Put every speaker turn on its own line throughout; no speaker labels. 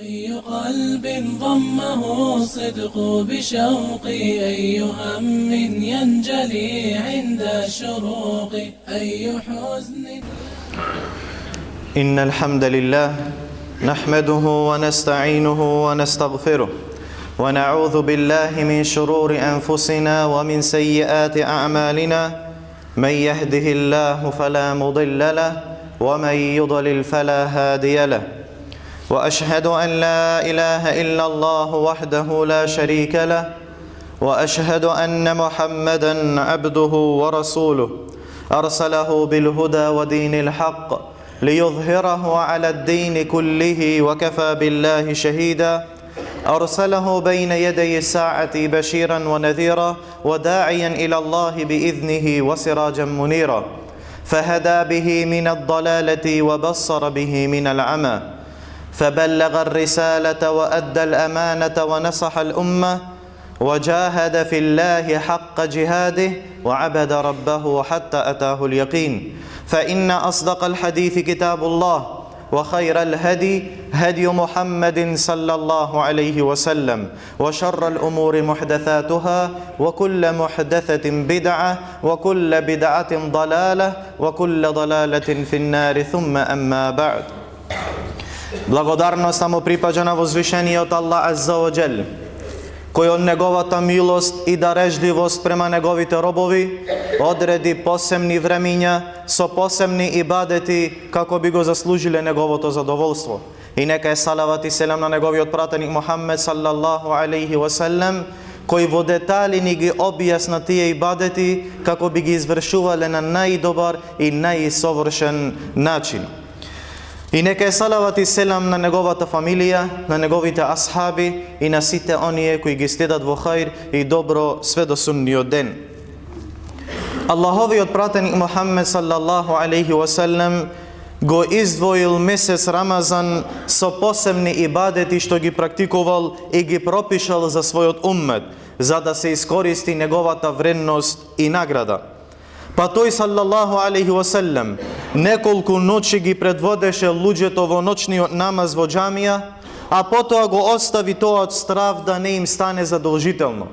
أي قلب ضمه الصدق بشوقي أي هم ينجلي عند الشروق أي حزن.
إن الحمد لله نحمده ونستعينه ونستغفره ونعوذ بالله من شرور أنفسنا ومن سيئات أعمالنا من يهده الله فلا مضل له ومن يضلل فلا هادي له وأشهد أن لا إله إلا الله وحده لا شريك له وأشهد أن محمدًا عبده ورسوله أرسله بالهدى ودين الحق ليظهره على الدين كله وكفى بالله شهيدا أرسله بين يدي الساعة بشيرا ونذيرا وداعيا إلى الله بإذنه وسراجا منيرا فهدى به من الضلالة وبصر به من العمى فبلغ الرسالة وأدى الأمانة ونصح الأمة وجاهد في الله حق جهاده وعبد ربه حتى أتاه اليقين فإن أصدق الحديث كتاب الله وخير الهدي هدي محمد صلى الله عليه وسلم وشر الأمور محدثاتها وكل محدثة بدعة وكل بدعة ضلالة وكل ضلالة في النار ثم أما بعد. Благодарност му припаѓа на возвишениот Аллах Азза ва Џел, кој од неговата милост и дарежливост према неговите робови одреди посебни времиња со посебни ибадети како би го заслужиле неговото задоволство. И нека е салават и селам на неговиот пратеник Мухаммед саллаллаху алейхи ва селем, кој во детали ни ги објасна тие ибадети како би ги извршувале на најдобар и најсовршен начин. И нека е салават и селам на неговата фамилија, на неговите асхаби и на сите оние кои ги следат во хаир и добро све до сунниот ден. Аллаховиот пратеник Мухаммед саллаллаху алейхи ва селем го издвоил месец Рамазан со посебни ибадети што ги практикувал и ги пропишал за својот уммет, за да се искористи неговата вредност и награда. Па тој саллаллаху алейхи ва селем неколку ночи ги предводеше луѓето во ночниот намаз во џамија, а потоа го остави тоа од страв да не им стане задолжително.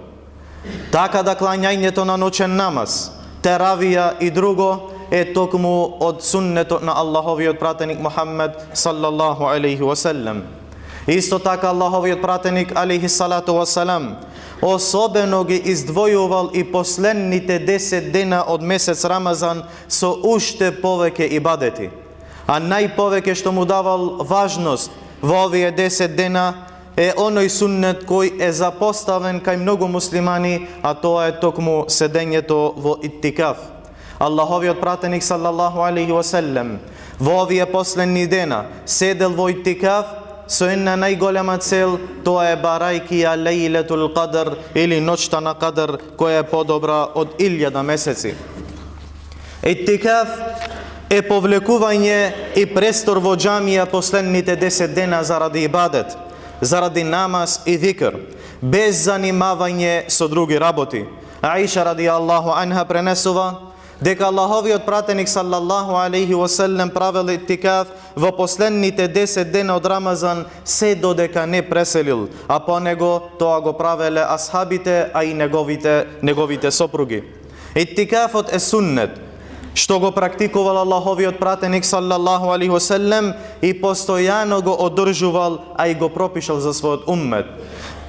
Така да клањањето на ночен намаз, теравија и друго е токму од суннетот на Аллаховиот пратеник Мухаммед саллаллаху алейхи ва селем. Исто така Аллаховиот пратеник алейхи салату ва салам особено ги издвојувал и последните 10 дена од месец Рамазан со уште повеќе ибадети. А најповеќе што му давал важност во овие 10 дена е оној суннет кој е запоставен кај многу муслимани, а тоа е токму седењето во иттикаф. Аллаховиот пратеник саллаллаху алейхи ва селем во овие последни дена седел во иттикаф со една најголема цел, тоа е барајки ја лейлетул кадр или ноќта на кадр, која е подобра од 1000 месеци. Иттикаф е повлекување и престор во џамија последните 10 дена заради ибадет, заради намаз и зикр, без занимавање со други работи. Аиша радијаллаху анха пренесува дека Аллаховиот пратеник саллаллаху алейхи ва селем правел иттикаф во последните 10 дена од Рамазан се додека не преселил, а по него тоа го правеле асхабите, а и неговите сопруги. Иттикафот е суннет што го практикувал Аллаховиот пратеник саллаллаху алейхи ва селем и постојано го одржувал, а и го пропишал за својот уммет.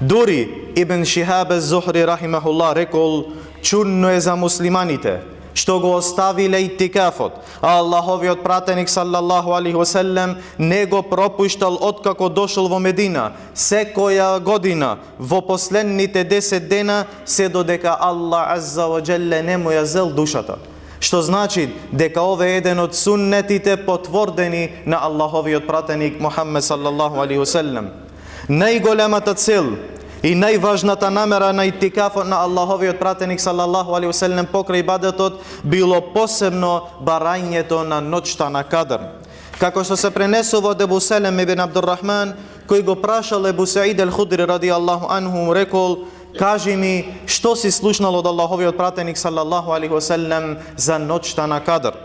Дури Ибн Шихаб ез-Зухри рахимахуллах рекол: чудно е за муслиманите што го оставиле иттикафот, а Аллаховиот пратеник саллаллаху алейхи ва селем не го пропуштал откако дошол во Медина. Секоја година во последните 10 дена се додека Аллах Азза ва Џелле не му ја зел душата. Што значи дека ова е еден од суннетите потврдени на Аллаховиот пратеник Мухаммед саллаллаху алейхи ва селем. Најголемата цел и најважната намера на иттикафот на Аллаховиот пратеник саллаллаху алейхи ва селем покрај ибадетот било посебно барањето на ноќта на кадр. Како што се пренесува од Ебу Селем ибн Абдуррахман, кој го прашал Ебу Саид ел-Худри радијаллаху анху, рекол: кажи ми, што си слушнал од Аллаховиот пратеник саллаллаху алейхи ва селем за ноќта на кадр?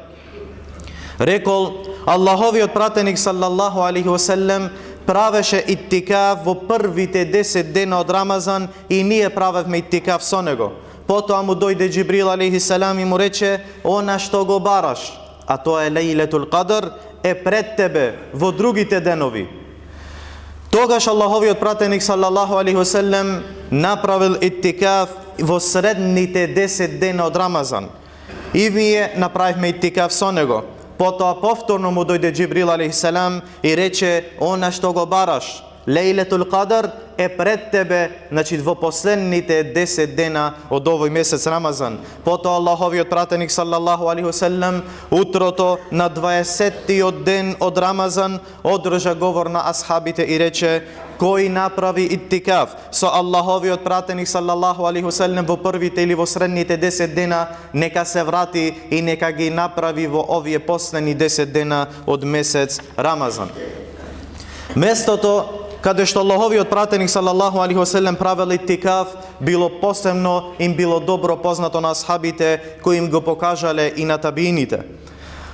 Рекол: Аллаховиот пратеник саллаллаху алейхи ва селем правеше иттикаф во првите 10 дена од Рамазан и ние правевме иттикаф со него. Потоа му дојде Џибрил алейхи селам и му рече: "Она што го бараш, а тоа е Лейлетул Кадр, е пред тебе во другите денови." Тогаш Аллаховиот пратеник салаллаху алейхи веселем направил иттикаф во средните 10 дена од Рамазан. И ние направивме иттикаф со него. Потоа повторно му дојде Џибрил алейхи селам и рече: "Она што го бараш, Лейлетул Кадр е пред тебе, значи во последните 10 дена од овој месец Рамазан." Потоа Аллаховиот пратеник салаллаху алейхи веселем утрото на 20-тиот ден од Рамазан одржа говор на асхабите и рече: "Кој направи иттикаф со Аллаховиот пратеник салаллаху алейхи веселем во првите или во средните 10 дена, нека се врати и нека ги направи во овие последни 10 дена од месец Рамазан." Местото каде што Аллаховиот пратеник салаллаху алейхи веселем правел иттикаф било посебно, им било добро познато на асхабите кои им го покажале и на табиините.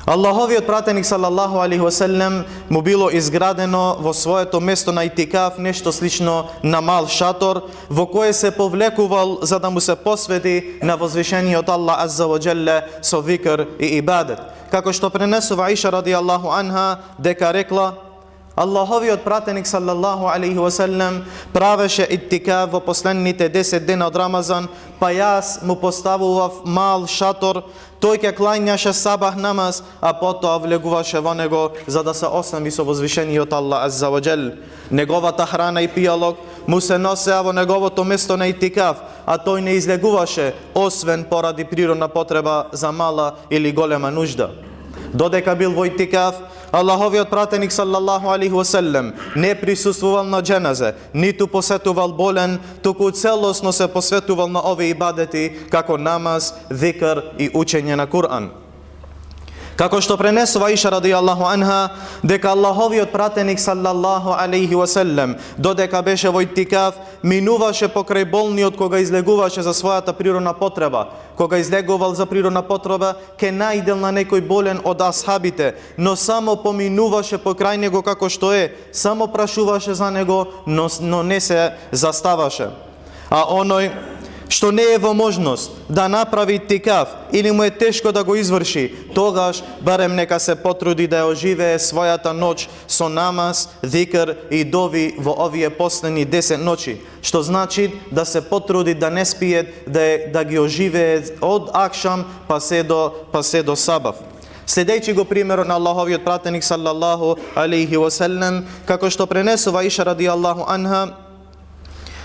Аллаховиот пратеник салаллаху алейхи веселем му било изградено во своето место на иттикаф нешто слично на мал шатор во кое се повлекувал за да му се посвети на возвишениот Аллах азза ва џелле со викр и ибадет. Како што пренесува Аиша радијаллаху анха дека рекла: Аллаховиот пратеник салаллаху алейхи веселем правеше иттикаф во последните 10 дена од Рамазан, па јас му поставував мал шатор, тој ќе клањаше сабах намаз, а потоа влегуваше во него за да се осами со возвишениот Аллах азза ва џел. Неговата храна и пијалок му се носеа во неговото место на иттикаф, а тој не излегуваше освен поради природна потреба за мала или голема нужда. Додека бил во иттикаф, Аллаховиот пратеник салаллаху алейхи веселем не присуствувал на џеназе, ниту посетувал болен, туку целосно се посветувал на овие ибадети како намаз, зикр и учење на Куран. Како што пренесува Аиша радијаллаху анха дека Аллаховиот пратеник салаллаху алейхи веселем додека беше во иттикаф минуваше покрај болниот кога излегуваше за својата природна потреба. Кога излегувал за природна потреба ке најдел на некој болен од асхабите, но само поминуваше покрај него како што е, само прашуваше за него, но не се заставаше. А оној што не е во можност да направи иттикаф или му е тешко да го изврши, тогаш барем нека се потруди да ја оживее својата ноќ со намаз, зикр и дови во овие последни 10 ноќи, што значи да се потруди да не спие, да ги оживее од акшам па се до сабав. Следејќи го примерот на Аллаховиот пратеник салаллаху алейхи веселем, како што пренесува Аиша радијаллаху анха,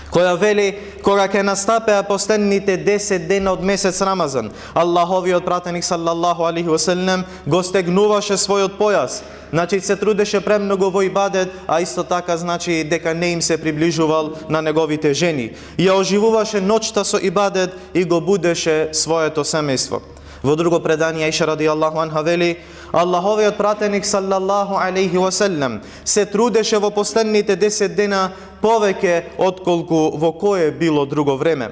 која вели кога ќе настапеа последните 10 дена од месец Рамазан, Аллаховиот пратеник салаллаху алейхи веселем го стегнуваше својот појас. Значи се трудеше премногу во ибадет, а исто така значи дека не им се приближувал на неговите жени. Ја оживуваше ноќта со ибадет и го будеше своето семејство. Во друго предание Аиша радијаллаху анха вели: Аллаховиот пратеник салаллаху алейхи веселем се трудеше во последните 10 дена повеќе отколку во кое било друго време.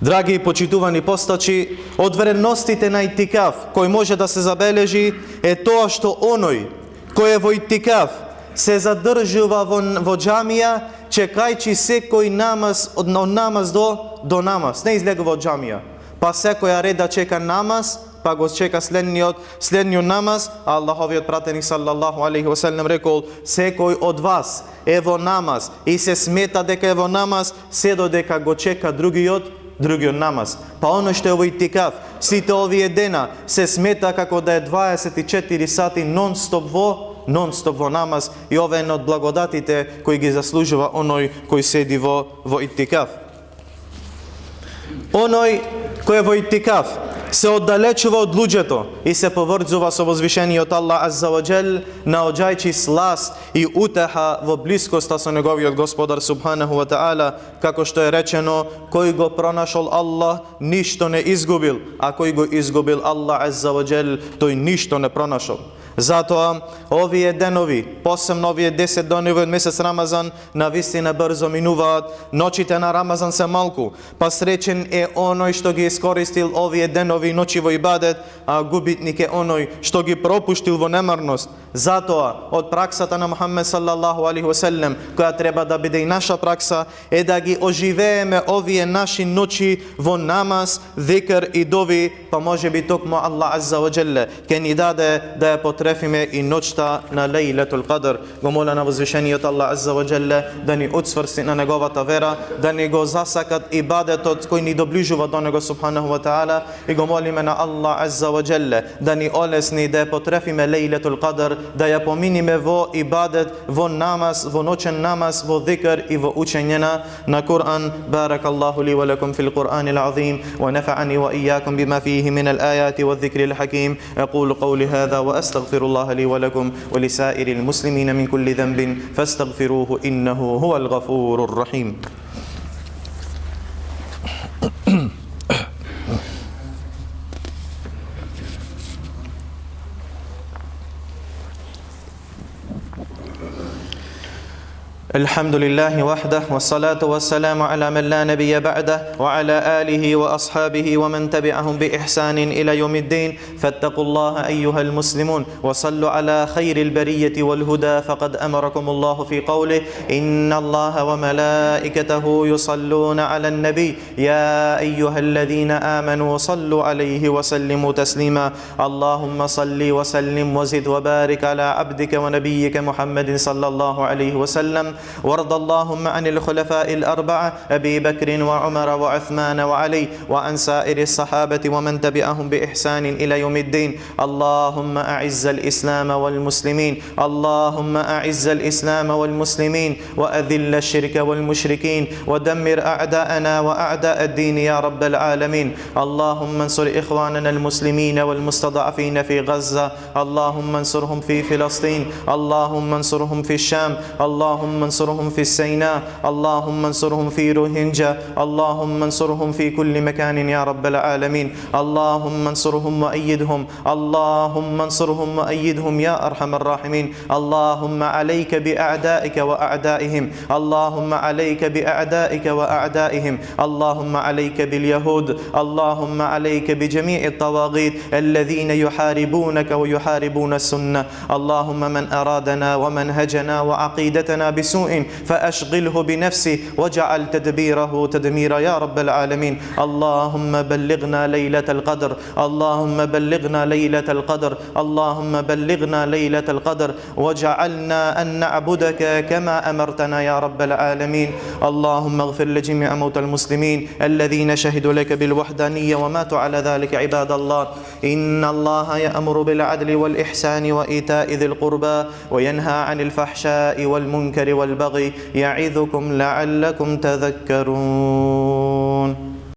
Драги и почитувани постачи, од вредностите на иттикаф кој може да се забележи е тоа што оној кој е во иттикаф се задржува во џамија, чекајќи секој намаз од намаз до намаз, не излегува од џамија. Па секоја реда чека намаз, па го чека следниот намаз, а Аллаховиот пратеник салаллаху алейхи веселем рекол: секој од вас е во намаз и се смета дека е во намаз се додека го чека другиот намаз. Па оно што е во иттикаф, сите овие дена се смета како да е 24 сати нон-стоп во намаз, и ова е од благодатите кои ги заслужува оној кој седи во иттикаф. Оној кој е во иттикаф се оддалечува од луѓето и се поврзува со возвишениот Аллах азза ва џел, наоѓајќи сласт и утеха во блискоста со неговиот Господар субханаху ва таала, како што е речено: кој го пронашол Аллах, ништо не изгубил, а кој го изгубил Аллах азза ва џел, тој ништо не пронашол. Затоа, овие денови, посебно овие 10 денови од месец Рамазан, навистина брзо минуваат, ноќите на Рамазан се малку, па среќен е оној што ги искористил овие денови ноќи во ибадет, а губитник е оној што ги пропуштил во немарност. Затоа, од праксата на Мухаммед салаллаху алейхи ва селем, која треба да биде и наша пракса, е да ги оживееме овие наши ночи во намаз, зикр и дови, па може би токму Аллах азза ва джелле ќе ни даде да ја потрефиме и ноќта на Лейлетул Кадр. Го моля на возвишениот Аллах азза ва джелле да ни утсврсти на неговата вера, да ни го засакат ибадетот кој ни доближува до него субханаху ва таала, и го молиме на Аллах азза ва джелле да ни олесни да ја потрефиме Лейлетул Кадр, да ја поминиме во ибадет, во намаз, во ноќен намаз, во зикр и во учење на Кур'ан. Баракаллаху ли ва лакум фил Кур'анил азим ва нафa'ani ва iyyakum bima fihi min al-ayati wadh-dhikril hakim. Aqulu qawli hadha wa astaghfirullaha li wa lakum wa li sa'iril muslimina min kulli dhanbin fastaghfiruhu innahu huwal ghafurur rahim. الحمد لله وحده والصلاة والسلام على من لا نبي بعده وعلى آله وأصحابه ومن تبعهم بإحسان إلى يوم الدين. فاتقوا الله أيها المسلمون وصلوا على خير البرية والهدى، فقد أمركم الله في قوله إن الله وملائكته يصلون على النبي يا أيها الذين آمنوا صلوا عليه وسلموا تسليما. اللهم صل وسلم وزد وبارك على عبدك ونبيك محمد صلى الله عليه وسلم. وارض اللهم عن الخلفاء الأربعة أبي بكر وعمر وعثمان وعلي وعن سائر الصحابة ومن تبعهم بإحسان إلى يوم الدين. اللهم أعز الإسلام والمسلمين، اللهم أعز الإسلام والمسلمين وأذل الشرك والمشركين ودمر أعداءنا وأعداء الدين يا رب العالمين. اللهم انصر إخواننا المسلمين والمستضعفين في غزة، اللهم انصرهم في فلسطين، اللهم انصرهم في الشام، اللهم انصرهم في السيناء، اللهم انصرهم في روهينجا، اللهم انصرهم في كل مكان يا رب العالمين. اللهم انصرهم وأيدهم، اللهم انصرهم وأيدهم يا أرحم الراحمين. اللهم عليك بأعدائك وأعدائهم، اللهم عليك بأعدائك وأعدائهم، اللهم عليك باليهود، اللهم عليك بجميع الطواغيت الذين يحاربونك ويحاربون السنة. اللهم من أرادنا ومنهجنا وعقيدتنا بسوء فأشغله بنفسه واجعل تدبيره تدميرا يا رب العالمين. اللهم بلغنا ليلة القدر، اللهم بلغنا ليلة القدر، اللهم بلغنا ليلة القدر واجعلنا أن نعبدك كما أمرتنا يا رب العالمين. اللهم اغفر لجميع موتى المسلمين الذين شهدوا لك بالوحدانية وماتوا على ذلك. عباد الله، إن الله يأمر بالعدل والإحسان وإيتاء ذي القربى وينهى عن الفحشاء والمنكر والبغي يعظكم لعلكم تذكرون.